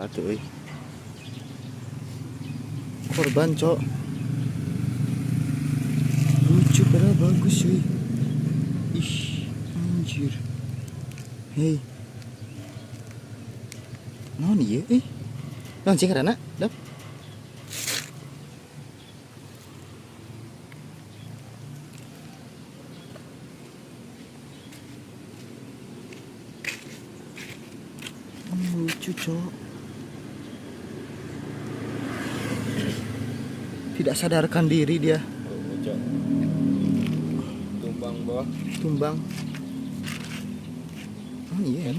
atuh euy. Korban, Cok. Lucu pada bagus cuy. Ih, anjir. Hei. Naon ieu euy? Naon cing karana? Dap. Lucu, Cok. Tidak sadarkan diri dia. Tumbang bawah. Tumbang. Oh iya.